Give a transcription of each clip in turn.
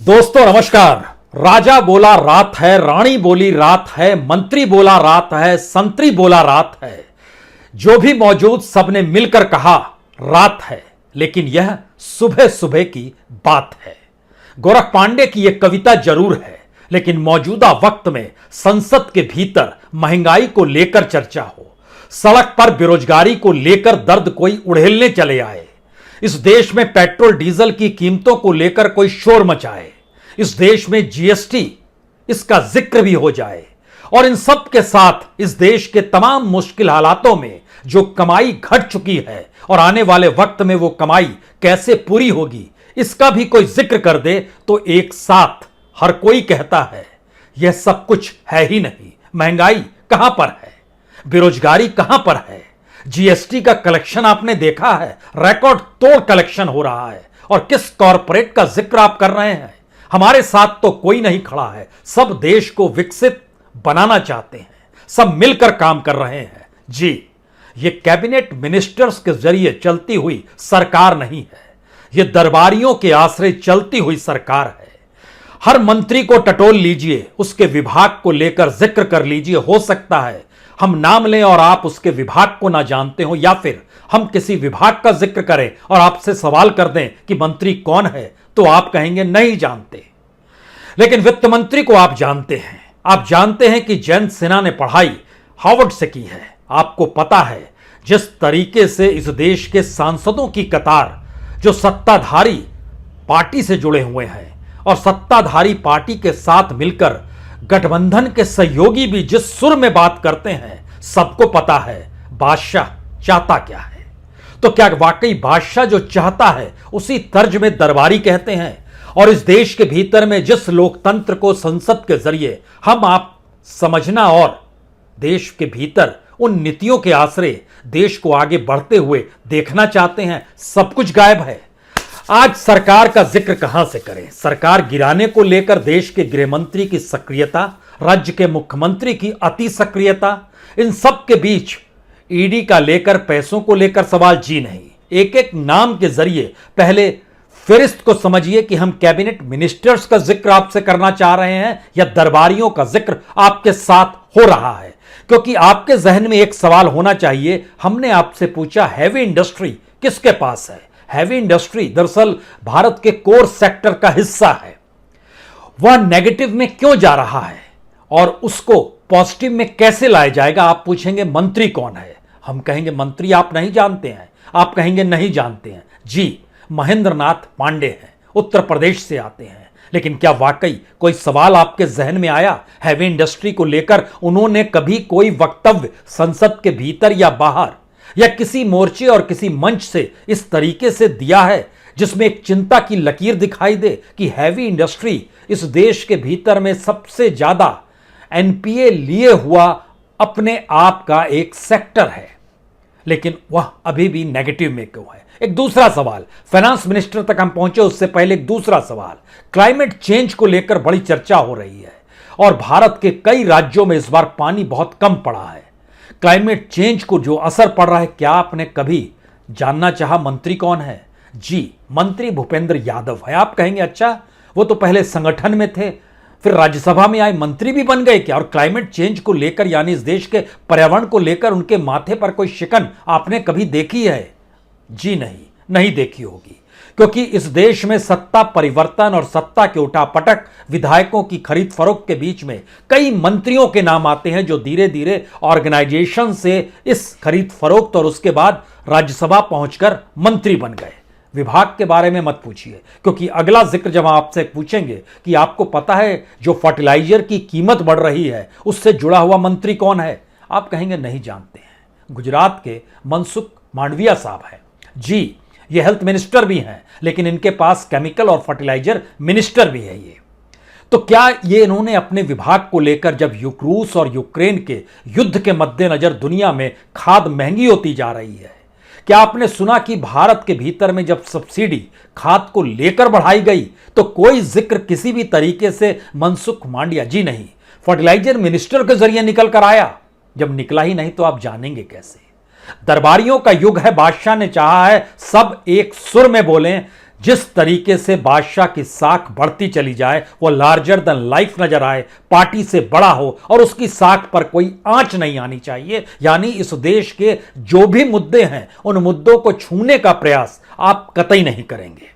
दोस्तों नमस्कार। राजा बोला रात है, रानी बोली रात है, मंत्री बोला रात है, संतरी बोला रात है। जो भी मौजूद सबने मिलकर कहा रात है, लेकिन यह सुबह सुबह की बात है। गोरख पांडे की यह कविता जरूर है, लेकिन मौजूदा वक्त में संसद के भीतर महंगाई को लेकर चर्चा हो, सड़क पर बेरोजगारी को लेकर दर्द कोई उड़ेलने चले आए, इस देश में पेट्रोल डीजल की कीमतों को लेकर कोई शोर मचाए, इस देश में जीएसटी इसका जिक्र भी हो जाए, और इन सब के साथ इस देश के तमाम मुश्किल हालातों में जो कमाई घट चुकी है और आने वाले वक्त में वो कमाई कैसे पूरी होगी इसका भी कोई जिक्र कर दे, तो एक साथ हर कोई कहता है यह सब कुछ है ही नहीं। महंगाई कहां पर है, बेरोजगारी कहां पर है, जीएसटी का कलेक्शन आपने देखा है, रिकॉर्ड तोड़ कलेक्शन हो रहा है, और किस कॉरपोरेट का जिक्र आप कर रहे हैं। हमारे साथ तो कोई नहीं खड़ा है, सब देश को विकसित बनाना चाहते हैं, सब मिलकर काम कर रहे हैं। जी, ये कैबिनेट मिनिस्टर्स के जरिए चलती हुई सरकार नहीं है, ये दरबारियों के आश्रय चलती हुई सरकार है। हर मंत्री को टटोल लीजिए, उसके विभाग को लेकर जिक्र कर लीजिए, हो सकता है हम नाम लें और आप उसके विभाग को ना जानते हो, या फिर हम किसी विभाग का जिक्र करें और आपसे सवाल कर दें कि मंत्री कौन है, तो आप कहेंगे नहीं जानते। लेकिन वित्त मंत्री को आप जानते हैं, आप जानते हैं कि जयंत सिन्हा ने पढ़ाई हार्वर्ड से की है। आपको पता है जिस तरीके से इस देश के सांसदों की कतार जो सत्ताधारी पार्टी से जुड़े हुए हैं और सत्ताधारी पार्टी के साथ मिलकर गठबंधन के सहयोगी भी जिस सुर में बात करते हैं, सबको पता है बादशाह चाहता क्या है। तो क्या वाकई बादशाह जो चाहता है उसी तर्ज में दरबारी कहते हैं? और इस देश के भीतर में जिस लोकतंत्र को संसद के जरिए हम आप समझना और देश के भीतर उन नीतियों के आश्रय देश को आगे बढ़ते हुए देखना चाहते हैं, सब कुछ गायब है। आज सरकार का जिक्र कहां से करें? सरकार गिराने को लेकर देश के गृह मंत्री की सक्रियता, राज्य के मुख्यमंत्री की अति सक्रियता, इन सब के बीच ईडी का लेकर पैसों को लेकर सवाल। जी नहीं, एक एक नाम के जरिए पहले फिरिस्त को समझिए कि हम कैबिनेट मिनिस्टर्स का जिक्र आपसे करना चाह रहे हैं या दरबारियों का जिक्र आपके साथ हो रहा है। क्योंकि आपके जहन में एक सवाल होना चाहिए, हमने आपसे पूछा हैवी इंडस्ट्री किसके पास है? हैवी इंडस्ट्री दरअसल भारत के कोर सेक्टर का हिस्सा है। वह नेगेटिव में क्यों जा रहा है और उसको पॉजिटिव में कैसे लाया जाएगा? आप पूछेंगे मंत्री कौन है? हम कहेंगे मंत्री आप नहीं जानते हैं। आप कहेंगे नहीं जानते हैं। जी, महेंद्र नाथ पांडे हैं, उत्तर प्रदेश से आते हैं। लेकिन क्या वाकई कोई सवाल आपके जहन में आया हैवी इंडस्ट्री को लेकर? उन्होंने कभी कोई वक्तव्य संसद के भीतर या बाहर या किसी मोर्चे और किसी मंच से इस तरीके से दिया है जिसमें एक चिंता की लकीर दिखाई दे कि हैवी इंडस्ट्री इस देश के भीतर में सबसे ज्यादा एनपीए लिए हुआ अपने आप का एक सेक्टर है, लेकिन वह अभी भी नेगेटिव में क्यों है? एक दूसरा सवाल, फाइनेंस मिनिस्टर तक हम पहुंचे उससे पहले एक दूसरा सवाल, क्लाइमेट चेंज को लेकर बड़ी चर्चा हो रही है और भारत के कई राज्यों में इस बार पानी बहुत कम पड़ा है। क्लाइमेट चेंज को जो असर पड़ रहा है, क्या आपने कभी जानना चाहा मंत्री कौन है? जी, मंत्री भूपेंद्र यादव है। आप कहेंगे अच्छा, वो तो पहले संगठन में थे, फिर राज्यसभा में आए, मंत्री भी बन गए क्या? और क्लाइमेट चेंज को लेकर यानी इस देश के पर्यावरण को लेकर उनके माथे पर कोई शिकन आपने कभी देखी है? जी नहीं, नहीं देखी होगी, क्योंकि इस देश में सत्ता परिवर्तन और सत्ता के उठापटक, विधायकों की खरीद फरोख्त के बीच में कई मंत्रियों के नाम आते हैं जो धीरे धीरे ऑर्गेनाइजेशन से इस खरीद फरोख्त और उसके बाद राज्यसभा पहुंचकर मंत्री बन गए। विभाग के बारे में मत पूछिए, क्योंकि अगला जिक्र जब आपसे पूछेंगे कि आपको पता है जो फर्टिलाइजर की कीमत बढ़ रही है उससे जुड़ा हुआ मंत्री कौन है? आप कहेंगे नहीं जानते हैं। गुजरात के मनसुख मांडविया साहब हैं। जी, ये हेल्थ मिनिस्टर भी हैं, लेकिन इनके पास केमिकल और फर्टिलाइजर मिनिस्टर भी है ये। तो क्या ये इन्होंने अपने विभाग को लेकर जब रूस और यूक्रेन के युद्ध के मद्देनजर दुनिया में खाद महंगी होती जा रही है, क्या आपने सुना कि भारत के भीतर में जब सब्सिडी खाद को लेकर बढ़ाई गई तो कोई जिक्र किसी भी तरीके से मनसुख मांडविया? जी नहीं, फर्टिलाइजर मिनिस्टर के जरिए निकल कर आया। जब निकला ही नहीं तो आप जानेंगे कैसे? दरबारियों का युग है। बादशाह ने चाहा है सब एक सुर में बोलें, जिस तरीके से बादशाह की साख बढ़ती चली जाए, वो लार्जर देन लाइफ नजर आए, पार्टी से बड़ा हो और उसकी साख पर कोई आंच नहीं आनी चाहिए, यानी इस देश के जो भी मुद्दे हैं उन मुद्दों को छूने का प्रयास आप कतई नहीं करेंगे।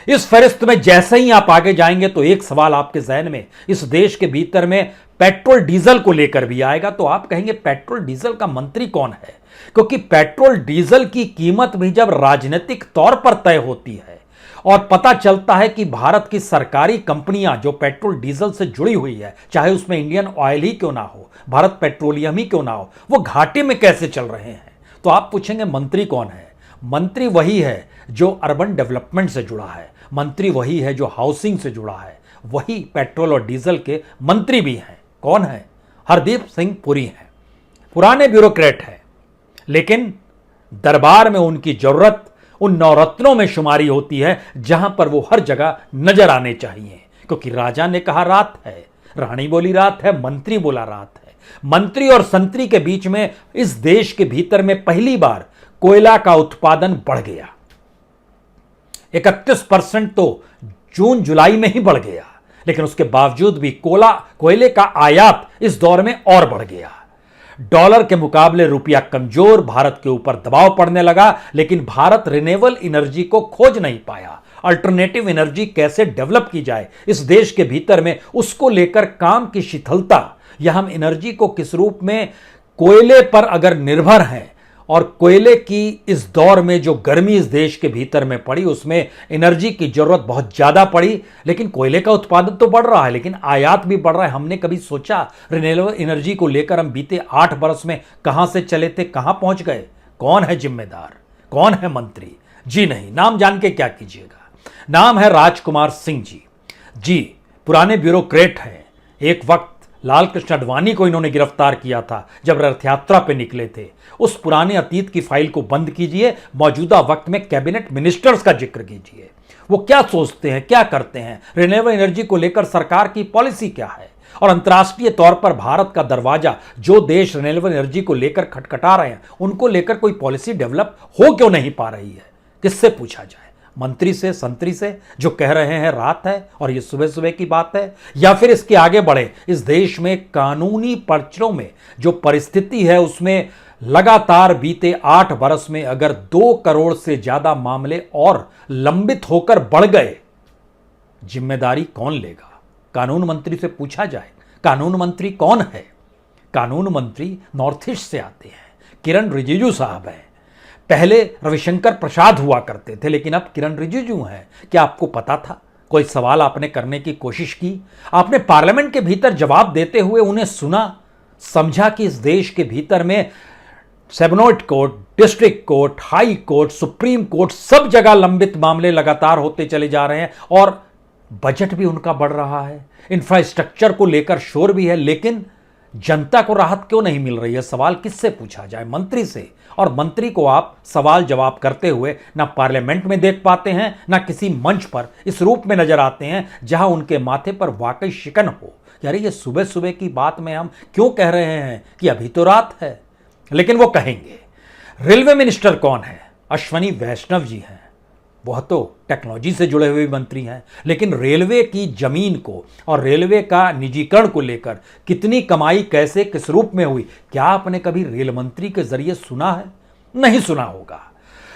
इस फहरिस्त में जैसे ही आप आगे जाएंगे तो एक सवाल आपके जहन में इस देश के भीतर में पेट्रोल डीजल को लेकर भी आएगा। तो आप कहेंगे पेट्रोल डीजल का मंत्री कौन है, क्योंकि पेट्रोल डीजल की कीमत भी जब राजनीतिक तौर पर तय होती है और पता चलता है कि भारत की सरकारी कंपनियां जो पेट्रोल डीजल से जुड़ी हुई है, चाहे उसमें इंडियन ऑयल ही क्यों ना हो, भारत पेट्रोलियम ही क्यों ना हो, वो घाटे में कैसे चल रहे हैं। तो आप पूछेंगे मंत्री कौन है। मंत्री वही है जो अर्बन डेवलपमेंट से जुड़ा है, मंत्री वही है जो हाउसिंग से जुड़ा है, वही पेट्रोल और डीजल के मंत्री भी हैं। कौन है? हरदीप सिंह पुरी हैं। पुराने ब्यूरोक्रेट हैं, लेकिन दरबार में उनकी जरूरत उन नवरत्नों में शुमारी होती है जहां पर वो हर जगह नजर आने चाहिए, क्योंकि राजा ने कहा रात है, रानी बोली रात है, मंत्री बोला रात है। मंत्री और संतरी के बीच में इस देश के भीतर में पहली बार कोयला का उत्पादन बढ़ गया। 31% तो जून जुलाई में ही बढ़ गया, लेकिन उसके बावजूद भी कोयले का आयात इस दौर में और बढ़ गया। डॉलर के मुकाबले रुपया कमजोर, भारत के ऊपर दबाव पड़ने लगा, लेकिन भारत रिन्यूएबल एनर्जी को खोज नहीं पाया। अल्टरनेटिव एनर्जी कैसे डेवलप की जाए इस देश के भीतर में, उसको लेकर काम की शिथिलता, या हम एनर्जी को किस रूप में कोयले पर अगर निर्भर हैं और कोयले की इस दौर में जो गर्मी इस देश के भीतर में पड़ी उसमें एनर्जी की जरूरत बहुत ज्यादा पड़ी, लेकिन कोयले का उत्पादन तो बढ़ रहा है लेकिन आयात भी बढ़ रहा है। हमने कभी सोचा रिन्यूएबल एनर्जी को लेकर हम बीते 8 बरस में कहां से चले थे, कहां पहुंच गए? कौन है जिम्मेदार, कौन है मंत्री? जी नहीं, नाम जान के क्या कीजिएगा। नाम है राजकुमार सिंह जी। पुराने ब्यूरोक्रेट हैं। एक वक्त लाल कृष्ण आडवाणी को इन्होंने गिरफ्तार किया था जब रथ यात्रा पे निकले थे। उस पुराने अतीत की फाइल को बंद कीजिए, मौजूदा वक्त में कैबिनेट मिनिस्टर्स का जिक्र कीजिए। वो क्या सोचते हैं, क्या करते हैं, रिन्यूएबल एनर्जी को लेकर सरकार की पॉलिसी क्या है, और अंतर्राष्ट्रीय तौर पर भारत का दरवाजा जो देश रिन्यूएबल एनर्जी को लेकर खटखटा रहे हैं उनको लेकर कोई पॉलिसी डेवलप हो क्यों नहीं पा रही है? किससे पूछा जाए? मंत्री से, संतरी से, जो कह रहे हैं रात है और ये सुबह सुबह की बात है, या फिर इसके आगे बढ़े इस देश में कानूनी पर्चों में जो परिस्थिति है उसमें लगातार बीते 8 बरस में अगर 2 करोड़ से ज्यादा मामले और लंबित होकर बढ़ गए, जिम्मेदारी कौन लेगा? कानून मंत्री से पूछा जाए। कानून मंत्री कौन है? कानून मंत्री नॉर्थ ईस्ट से आते हैं, किरण रिजिजू साहब हैं। पहले रविशंकर प्रसाद हुआ करते थे, लेकिन अब किरण रिजिजू हैं। क्या आपको पता था? कोई सवाल आपने करने की कोशिश की? आपने पार्लियामेंट के भीतर जवाब देते हुए उन्हें सुना, समझा कि इस देश के भीतर में सेबनोट court, district court, high court, supreme court, सब जगह लंबित मामले लगातार होते चले जा रहे हैं और बजट भी उनका बढ़ रहा है, इंफ्रास्ट्रक्चर को लेकर शोर भी है, लेकिन जनता को राहत क्यों नहीं मिल रही है? सवाल किससे पूछा जाए? मंत्री से। और मंत्री को आप सवाल जवाब करते हुए ना पार्लियामेंट में देख पाते हैं, ना किसी मंच पर इस रूप में नजर आते हैं जहां उनके माथे पर वाकई शिकन हो। यार ये सुबह सुबह की बात में हम क्यों कह रहे हैं कि अभी तो रात है, लेकिन वो कहेंगे। रेलवे मिनिस्टर कौन है? अश्वनी वैष्णव जी हैं। वह तो टेक्नोलॉजी से जुड़े हुए मंत्री हैं, लेकिन रेलवे की जमीन को और रेलवे का निजीकरण को लेकर कितनी कमाई कैसे किस रूप में हुई, क्या आपने कभी रेल मंत्री के जरिए सुना है? नहीं सुना होगा।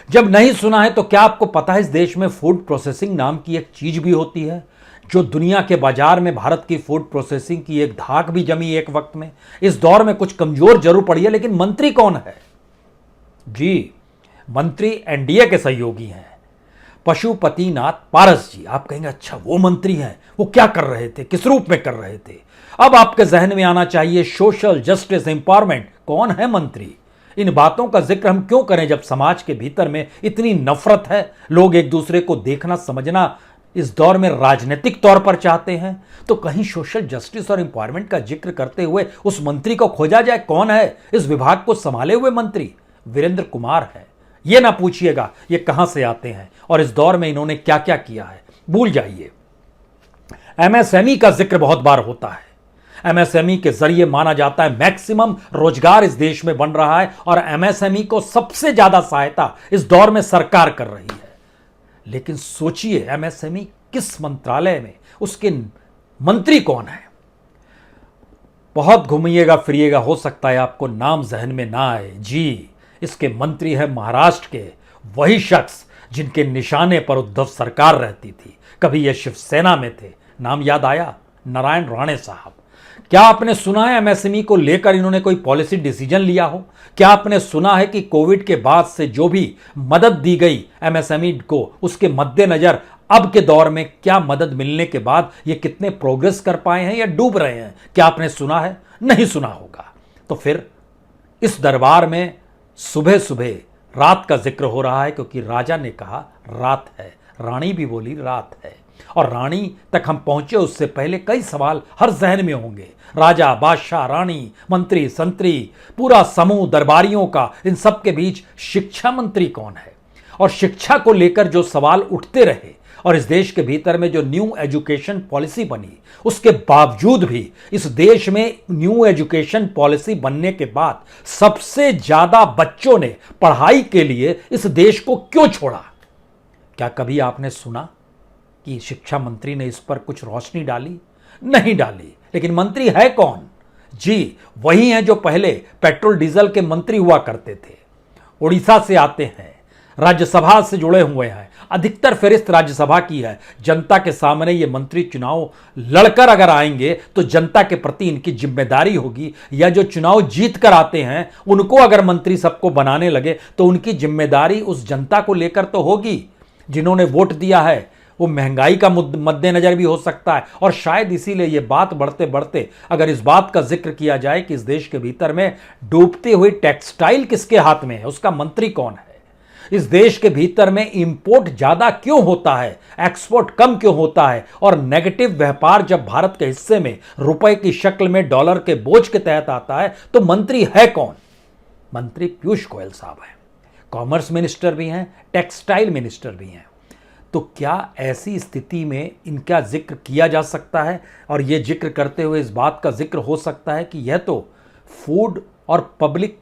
जब नहीं सुना है तो क्या आपको पता है इस देश में फूड प्रोसेसिंग नाम की एक चीज भी होती है, जो दुनिया के बाजार में भारत की फूड प्रोसेसिंग की एक धाक भी जमी एक वक्त में। इस दौर में कुछ कमजोर जरूर पड़ी है, लेकिन मंत्री कौन है? जी, मंत्री एनडीए के सहयोगी हैं, पशुपतिनाथ पारस जी। आप कहेंगे अच्छा वो मंत्री हैं, वो क्या कर रहे थे, किस रूप में कर रहे थे? अब आपके जहन में आना चाहिए सोशल जस्टिस एम्पावरमेंट। कौन है मंत्री? इन बातों का जिक्र हम क्यों करें जब समाज के भीतर में इतनी नफरत है, लोग एक दूसरे को देखना समझना इस दौर में राजनीतिक तौर पर चाहते हैं? तो कहीं सोशल जस्टिस और एम्पावरमेंट का जिक्र करते हुए उस मंत्री को खोजा जाए। कौन है इस विभाग को संभाले हुए मंत्री? वीरेंद्र कुमार है। ये ना पूछिएगा ये कहां से आते हैं और इस दौर में इन्होंने क्या क्या किया है, भूल जाइए। एमएसएमई का जिक्र बहुत बार होता है। एमएसएमई के जरिए माना जाता है मैक्सिमम रोजगार इस देश में बन रहा है और एमएसएमई को सबसे ज्यादा सहायता इस दौर में सरकार कर रही है। लेकिन सोचिए एमएसएमई किस मंत्रालय में, उसके मंत्री कौन है। बहुत घूमिएगा फिरिएगा, हो सकता है आपको नाम जहन में ना आए। जी, इसके मंत्री है महाराष्ट्र के वही शख्स जिनके निशाने पर उद्धव सरकार रहती थी। कभी ये शिवसेना में थे। नाम याद आया? नारायण राणे साहब। क्या आपने सुना है एमएसएमई को लेकर इन्होंने कोई पॉलिसी डिसीजन लिया हो? क्या आपने सुना है कि कोविड के बाद से जो भी मदद दी गई एमएसएमई को, उसके मद्देनजर अब के दौर में क्या मदद मिलने के बाद ये कितने प्रोग्रेस कर पाए हैं या डूब रहे हैं? क्या आपने सुना है? नहीं सुना होगा। तो फिर इस दरबार में सुबह सुबह रात का जिक्र हो रहा है, क्योंकि राजा ने कहा रात है, रानी भी बोली रात है। और रानी तक हम पहुंचे उससे पहले कई सवाल हर जहन में होंगे। राजा, बादशाह, रानी, मंत्री, संतरी, पूरा समूह दरबारियों का, इन सब के बीच शिक्षा मंत्री कौन है? और शिक्षा को लेकर जो सवाल उठते रहे और इस देश के भीतर में जो न्यू एजुकेशन पॉलिसी बनी, उसके बावजूद भी इस देश में न्यू एजुकेशन पॉलिसी बनने के बाद सबसे ज्यादा बच्चों ने पढ़ाई के लिए इस देश को क्यों छोड़ा? क्या कभी आपने सुना कि शिक्षा मंत्री ने इस पर कुछ रोशनी डाली? नहीं डाली। लेकिन मंत्री है कौन? जी, वही हैं जो पहले पेट्रोल डीजल के मंत्री हुआ करते थे। उड़ीसा से आते हैं, राज्यसभा से जुड़े हुए हैं, अधिकतर फहरिस्त राज्यसभा की है। जनता के सामने ये मंत्री चुनाव लड़कर अगर आएंगे तो जनता के प्रति इनकी जिम्मेदारी होगी, या जो चुनाव जीत कर आते हैं उनको अगर मंत्री सबको बनाने लगे तो उनकी जिम्मेदारी उस जनता को लेकर तो होगी जिन्होंने वोट दिया है। वो महंगाई का मद्देनजर भी हो सकता है। और शायद इसीलिए ये बात बढ़ते बढ़ते अगर इस बात का जिक्र किया जाए कि इस देश के भीतर में डूबती हुई टेक्सटाइल किसके हाथ में है, उसका मंत्री कौन है? इस देश के भीतर में इंपोर्ट ज्यादा क्यों होता है, एक्सपोर्ट कम क्यों होता है? और नेगेटिव व्यापार जब भारत के हिस्से में रुपए की शक्ल में डॉलर के बोझ के तहत आता है तो मंत्री है कौन? मंत्री पीयूष गोयल साहब हैं। कॉमर्स मिनिस्टर भी हैं, टेक्सटाइल मिनिस्टर भी हैं। तो क्या ऐसी स्थिति में इनका जिक्र किया जा सकता है? और यह जिक्र करते हुए इस बात का जिक्र हो सकता है कि यह तो फूड और पब्लिक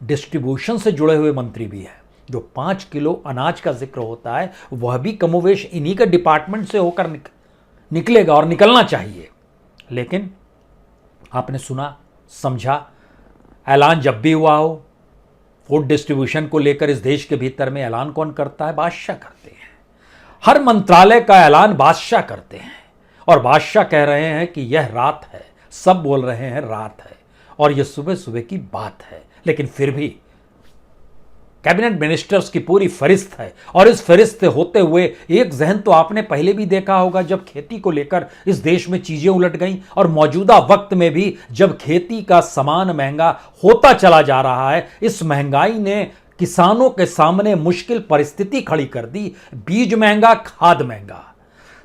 डिस्ट्रीब्यूशन से जुड़े हुए मंत्री भी हैं। जो 5 किलो अनाज का जिक्र होता है वह भी कमोवेश इन्हीं के डिपार्टमेंट से होकर निकलेगा और निकलना चाहिए। लेकिन आपने सुना, समझा, ऐलान जब भी हुआ हो फूड डिस्ट्रीब्यूशन को लेकर इस देश के भीतर में ऐलान कौन करता है? बादशाह करते हैं। हर मंत्रालय का ऐलान बादशाह करते हैं और बादशाह कह रहे हैं कि यह रात है, सब बोल रहे हैं रात है, और यह सुबह सुबह की बात है। लेकिन फिर भी कैबिनेट मिनिस्टर्स की पूरी फरिस्त है, और इस फरिस्त से होते हुए एक जहन तो आपने पहले भी देखा होगा जब खेती को लेकर इस देश में चीजें उलट गईं, और मौजूदा वक्त में भी जब खेती का सामान महंगा होता चला जा रहा है, इस महंगाई ने किसानों के सामने मुश्किल परिस्थिति खड़ी कर दी। बीज महंगा, खाद महंगा,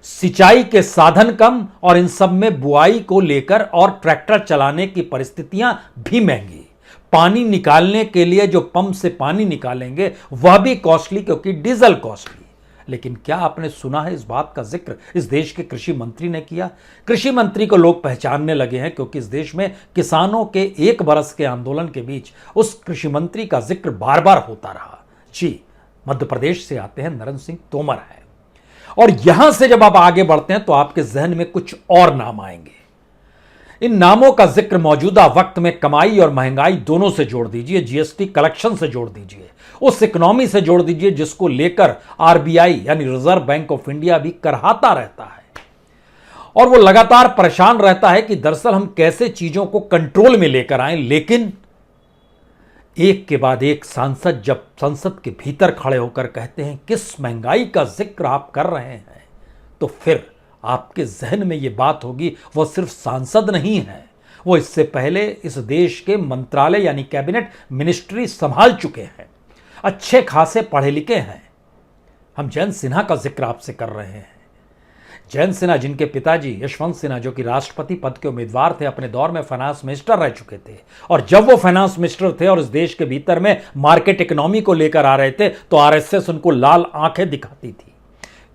सिंचाई के साधन कम, और इन सब में बुआई को लेकर और ट्रैक्टर चलाने की परिस्थितियां भी महंगी। पानी निकालने के लिए जो पंप से पानी निकालेंगे वह भी कॉस्टली, क्योंकि डीजल कॉस्टली। लेकिन क्या आपने सुना है इस बात का जिक्र इस देश के कृषि मंत्री ने किया? कृषि मंत्री को लोग पहचानने लगे हैं क्योंकि इस देश में किसानों के 1 बरस के आंदोलन के बीच उस कृषि मंत्री का जिक्र बार बार होता रहा। जी, मध्य प्रदेश से आते हैं, नरेंद्र सिंह तोमर है। और यहां से जब आप आगे बढ़ते हैं तो आपके जहन में कुछ और नाम आएंगे। इन नामों का जिक्र मौजूदा वक्त में कमाई और महंगाई दोनों से जोड़ दीजिए, जीएसटी कलेक्शन से जोड़ दीजिए, उस इकोनॉमी से जोड़ दीजिए जिसको लेकर आरबीआई यानी रिजर्व बैंक ऑफ इंडिया भी करहाता रहता है, और वो लगातार परेशान रहता है कि दरअसल हम कैसे चीजों को कंट्रोल में लेकर आए। लेकिन एक के बाद एक सांसद जब संसद के भीतर खड़े होकर कहते हैं किस महंगाई का जिक्र आप कर रहे हैं, तो फिर आपके जहन में यह बात होगी वो सिर्फ सांसद नहीं है, वो इससे पहले इस देश के मंत्रालय यानी कैबिनेट मिनिस्ट्री संभाल चुके हैं, अच्छे खासे पढ़े लिखे हैं। हम जयंत सिन्हा का जिक्र आपसे कर रहे हैं। जयंत सिन्हा, जिनके पिताजी यशवंत सिन्हा जो कि राष्ट्रपति पद के उम्मीदवार थे, अपने दौर में फाइनेंस मिनिस्टर रह चुके थे, और जब वो फाइनेंस मिनिस्टर थे और इस देश के भीतर में मार्केट इकोनॉमी को लेकर आ रहे थे तो आरएसएस उनको लाल आंखें दिखाती थी।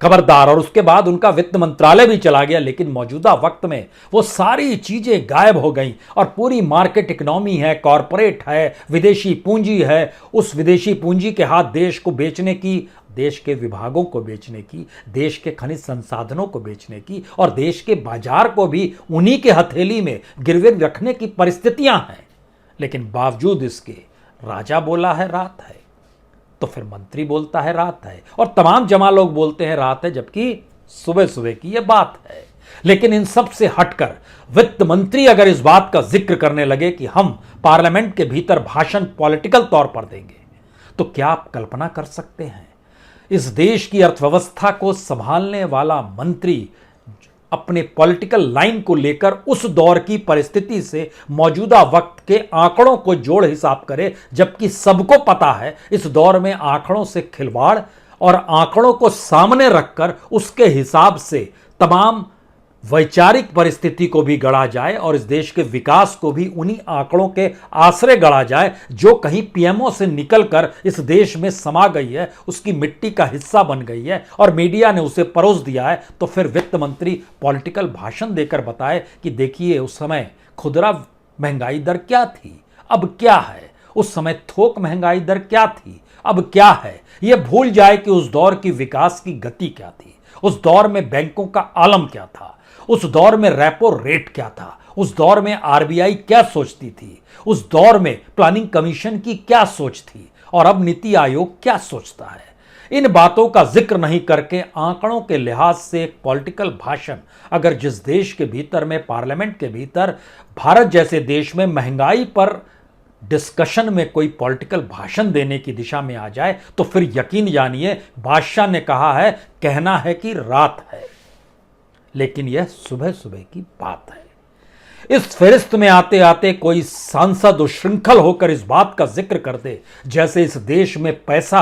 खबरदार। और उसके बाद उनका वित्त मंत्रालय भी चला गया, लेकिन मौजूदा वक्त में वो सारी चीजें गायब हो गई और पूरी मार्केट इकोनॉमी है, कॉरपोरेट है, विदेशी पूंजी है, उस विदेशी पूंजी के हाथ देश को बेचने की, देश के विभागों को बेचने की, देश के खनिज संसाधनों को बेचने की और देश के बाजार को भी उन्हीं के हथेली में गिरवे रखने की परिस्थितियां हैं। लेकिन बावजूद इसके राजा बोला है रात है, तो फिर मंत्री बोलता है रात है, और तमाम जमा लोग बोलते हैं रात है, जबकि सुबह सुबह की यह बात है। लेकिन इन सब से हटकर वित्त मंत्री अगर इस बात का जिक्र करने लगे कि हम पार्लियामेंट के भीतर भाषण पॉलिटिकल तौर पर देंगे, तो क्या आप कल्पना कर सकते हैं इस देश की अर्थव्यवस्था को संभालने वाला मंत्री अपने पॉलिटिकल लाइन को लेकर उस दौर की परिस्थिति से मौजूदा वक्त के आंकड़ों को जोड़ हिसाब करे, जबकि सबको पता है इस दौर में आंकड़ों से खिलवाड़ और आंकड़ों को सामने रखकर उसके हिसाब से तमाम वैचारिक परिस्थिति को भी गढ़ा जाए और इस देश के विकास को भी उन्हीं आंकड़ों के आश्रय गढ़ा जाए जो कहीं पीएमओ से निकलकर इस देश में समा गई है, उसकी मिट्टी का हिस्सा बन गई है और मीडिया ने उसे परोस दिया है। तो फिर वित्त मंत्री पॉलिटिकल भाषण देकर बताए कि देखिए उस समय खुदरा महंगाई दर क्या थी, अब क्या है, उस समय थोक महंगाई दर क्या थी, अब क्या है। यह भूल जाए कि उस दौर की विकास की गति क्या थी, उस दौर में बैंकों का आलम क्या था, उस दौर में रेपो रेट क्या था, उस दौर में आरबीआई क्या सोचती थी, उस दौर में प्लानिंग कमीशन की क्या सोच थी और अब नीति आयोग क्या सोचता है। इन बातों का जिक्र नहीं करके आंकड़ों के लिहाज से एक पॉलिटिकल भाषण अगर जिस देश के भीतर में, पार्लियामेंट के भीतर, भारत जैसे देश में महंगाई पर डिस्कशन में कोई पॉलिटिकल भाषण देने की दिशा में आ जाए, तो फिर यकीन जानिए बादशाह ने कहा है, कहना है कि रात है, लेकिन यह सुबह सुबह की बात है। इस फहरिस्त में आते आते कोई सांसद उच्छृंखल होकर इस बात का जिक्र कर दे जैसे इस देश में पैसा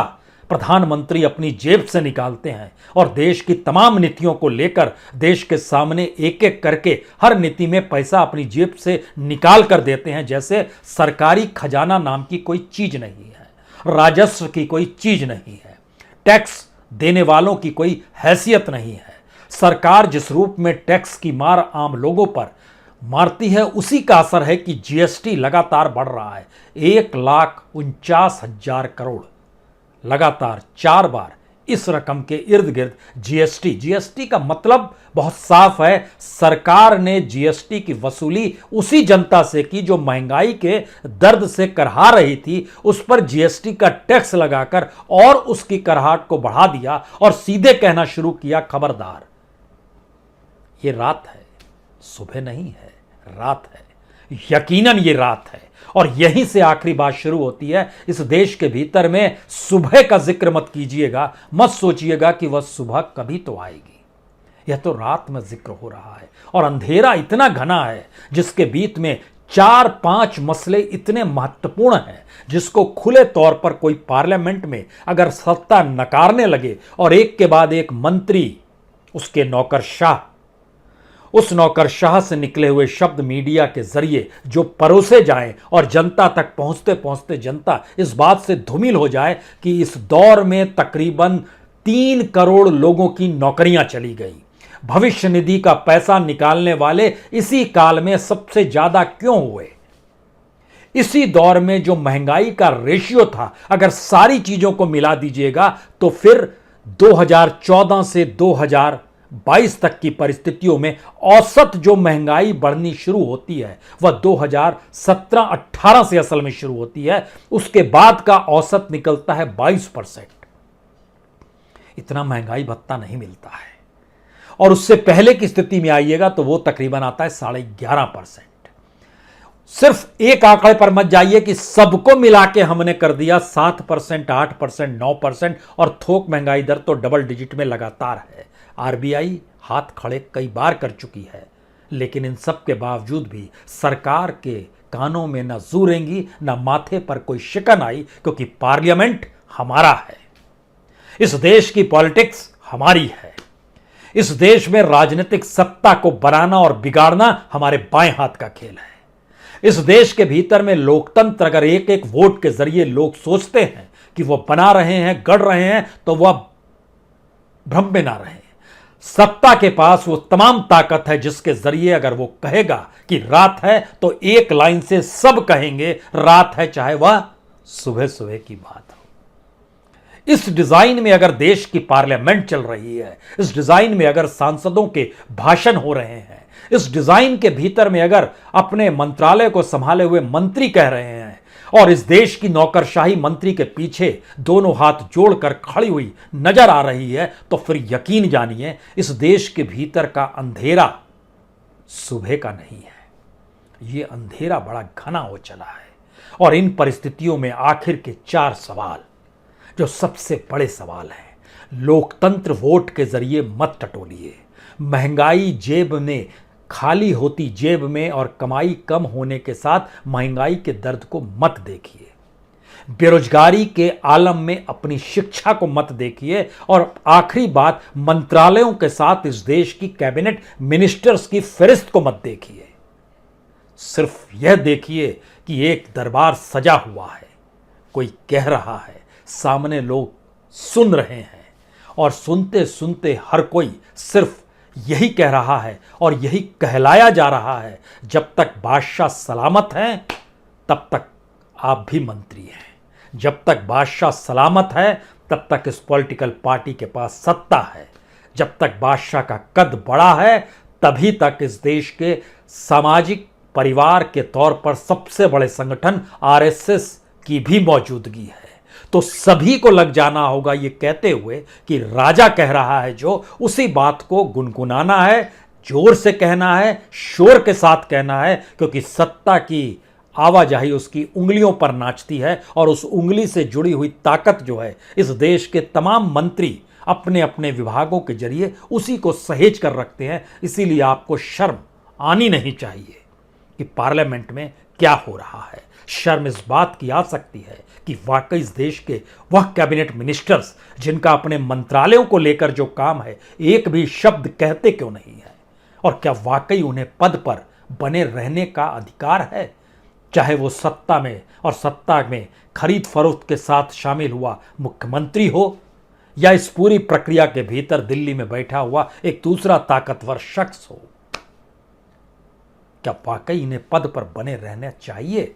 प्रधानमंत्री अपनी जेब से निकालते हैं और देश की तमाम नीतियों को लेकर देश के सामने एक एक करके हर नीति में पैसा अपनी जेब से निकाल कर देते हैं, जैसे सरकारी खजाना नाम की कोई चीज नहीं है, राजस्व की कोई चीज नहीं है, टैक्स देने वालों की कोई हैसियत नहीं है। सरकार जिस रूप में टैक्स की मार आम लोगों पर मारती है, उसी का असर है कि जीएसटी लगातार बढ़ रहा है। 1,49,000 करोड़ लगातार 4 बार इस रकम के इर्द गिर्द जीएसटी का मतलब बहुत साफ है, सरकार ने जीएसटी की वसूली उसी जनता से की जो महंगाई के दर्द से करहा रही थी, उस पर जीएसटी का टैक्स लगाकर और उसकी करहाट को बढ़ा दिया और सीधे कहना शुरू किया, खबरदार ये रात है, सुबह नहीं है, रात है, यकीनन ये रात है। और यहीं से आखिरी बात शुरू होती है। इस देश के भीतर में सुबह का जिक्र मत कीजिएगा, मत सोचिएगा कि वह सुबह कभी तो आएगी, यह तो रात में जिक्र हो रहा है। और अंधेरा इतना घना है जिसके बीच में 4-5 मसले इतने महत्वपूर्ण हैं जिसको खुले तौर पर कोई पार्लियामेंट में अगर सत्ता नकारने लगे और एक के बाद एक मंत्री, उसके नौकरशाह, उस नौकरशाह से निकले हुए शब्द मीडिया के जरिए जो परोसे जाएं और जनता तक पहुंचते पहुंचते जनता इस बात से धूमिल हो जाए कि इस दौर में तकरीबन 3 करोड़ लोगों की नौकरियां चली गई, भविष्य निधि का पैसा निकालने वाले इसी काल में सबसे ज्यादा क्यों हुए, इसी दौर में जो महंगाई का रेशियो था, अगर सारी चीजों को मिला दीजिएगा तो फिर 2014 से 2022 तक की परिस्थितियों में औसत जो महंगाई बढ़नी शुरू होती है वह 2017-18 से असल में शुरू होती है, उसके बाद का औसत निकलता है 22%। इतना महंगाई भत्ता नहीं मिलता है। और उससे पहले की स्थिति में आइएगा तो वो तकरीबन आता है 11.5%। सिर्फ एक आंकड़े पर मत जाइए कि सबको मिला के हमने कर दिया 7%, 8%, 9% और थोक महंगाई दर तो डबल डिजिट में लगातार है। आरबीआई हाथ खड़े कई बार कर चुकी है, लेकिन इन सब के बावजूद भी सरकार के कानों में न जू रेंगी न माथे पर कोई शिकन आई, क्योंकि पार्लियामेंट हमारा है, इस देश की पॉलिटिक्स हमारी है, इस देश में राजनीतिक सत्ता को बनाना और बिगाड़ना हमारे बाएं हाथ का खेल है। इस देश के भीतर में लोकतंत्र अगर एक एक वोट के जरिए लोग सोचते हैं कि वह बना रहे हैं, गढ़ रहे हैं, तो वह भ्रम में ना रहें। सत्ता के पास वो तमाम ताकत है जिसके जरिए अगर वो कहेगा कि रात है तो एक लाइन से सब कहेंगे रात है, चाहे वह सुबह सुबह की बात हो। इस डिजाइन में अगर देश की पार्लियामेंट चल रही है, इस डिजाइन में अगर सांसदों के भाषण हो रहे हैं, इस डिजाइन के भीतर में अगर अपने मंत्रालय को संभाले हुए मंत्री कह रहे हैं और इस देश की नौकरशाही मंत्री के पीछे दोनों हाथ जोड़कर खड़ी हुई नजर आ रही है, तो फिर यकीन जानिए इस देश के भीतर का अंधेरा सुबह का नहीं है। ये अंधेरा बड़ा घना हो चला है। और इन परिस्थितियों में आखिर के 4 सवाल जो सबसे बड़े सवाल हैं, लोकतंत्र वोट के जरिए मत टटोलिए, महंगाई जेब में खाली होती जेब में और कमाई कम होने के साथ महंगाई के दर्द को मत देखिए, बेरोजगारी के आलम में अपनी शिक्षा को मत देखिए, और आखिरी बात, मंत्रालयों के साथ इस देश की कैबिनेट मिनिस्टर्स की फहरिस्त को मत देखिए। सिर्फ यह देखिए कि एक दरबार सजा हुआ है, कोई कह रहा है, सामने लोग सुन रहे हैं, और सुनते सुनते हर कोई सिर्फ यही कह रहा है और यही कहलाया जा रहा है, जब तक बादशाह सलामत हैं तब तक आप भी मंत्री हैं, जब तक बादशाह सलामत है तब तक इस पॉलिटिकल पार्टी के पास सत्ता है, जब तक बादशाह का कद बड़ा है तभी तक इस देश के सामाजिक परिवार के तौर पर सबसे बड़े संगठन आरएसएस की भी मौजूदगी है। तो सभी को लग जाना होगा ये कहते हुए कि राजा कह रहा है जो, उसी बात को गुनगुनाना है, जोर से कहना है, शोर के साथ कहना है, क्योंकि सत्ता की आवाजाही उसकी उंगलियों पर नाचती है और उस उंगली से जुड़ी हुई ताकत जो है इस देश के तमाम मंत्री अपने अपने विभागों के जरिए उसी को सहेज कर रखते हैं। इसीलिए आपको शर्म आनी नहीं चाहिए कि पार्लियामेंट में क्या हो रहा है। शर्म इस बात की आ सकती है कि वाकई इस देश के वह कैबिनेट मिनिस्टर्स जिनका अपने मंत्रालयों को लेकर जो काम है एक भी शब्द कहते क्यों नहीं है, और क्या वाकई उन्हें पद पर बने रहने का अधिकार है, चाहे वो सत्ता में और सत्ता में खरीद फरोख्त के साथ शामिल हुआ मुख्यमंत्री हो या इस पूरी प्रक्रिया के भीतर दिल्ली में बैठा हुआ एक दूसरा ताकतवर शख्स हो। क्या वाकई इन्हें पद पर बने रहना चाहिए,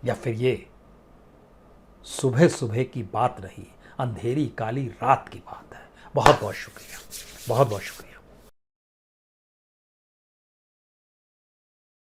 या फिर ये सुबह सुबह की बात रही, अंधेरी काली रात की बात है। बहुत बहुत शुक्रिया, बहुत बहुत शुक्रिया।